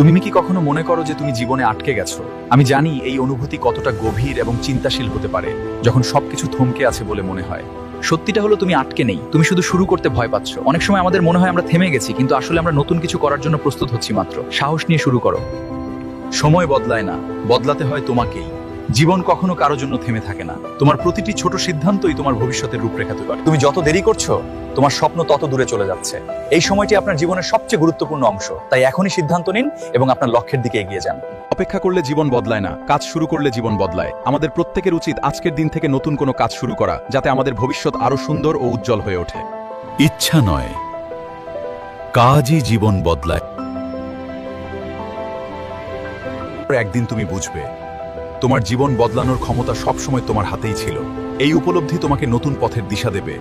তুমি কি কখনো মনে করো যে তুমি জীবনে আটকে গেছো? আমি জানি এই অনুভূতি কতটা গভীর এবং চিন্তাশীল হতে পারে, যখন সবকিছু থমকে আছে বলে মনে হয়। সত্যিটা হলো তুমি আটকে নেই, তুমি শুধু শুরু করতে ভয় পাচ্ছ। অনেক সময় আমাদের মনে হয় আমরা থেমে গেছি, কিন্তু আসলে আমরা নতুন কিছু করার জন্য প্রস্তুত হচ্ছি মাত্র। সাহস নিয়ে শুরু করো। সময় বদলায় না, বদলাতে হয় তোমাকেই। জীবন কখনো কারো জন্য থেমে থাকে না। তোমার প্রতিটি ছোট সিদ্ধান্তই তোমার ভবিষ্যতের রূপরেখা তৈরি করে। তুমি যত দেরি করছো, তোমার স্বপ্ন তত দূরে চলে যাচ্ছে। এই সময়টি আপনার জীবনের সবচেয়ে গুরুত্বপূর্ণ অংশ, তাই এখনই সিদ্ধান্ত নিন এবং আপনার লক্ষ্যের দিকে এগিয়ে যান। অপেক্ষা করলে জীবন বদলায় না, কাজ শুরু করলে জীবন বদলায়। আমাদের প্রত্যেকের উচিত আজকের দিন থেকে নতুন কোনো কাজ শুরু করা, যাতে আমাদের ভবিষ্যৎ আরো সুন্দর ও উজ্জ্বল হয়ে ওঠে। ইচ্ছা নয়, কাজই জীবন বদলায়। একদিন তুমি বুঝবে, তোমার জীবন বদলানোর ক্ষমতা সবসময় তোমার হাতেই ছিল। এই উপলব্ধি তোমাকে নতুন পথের দিশা দেবে,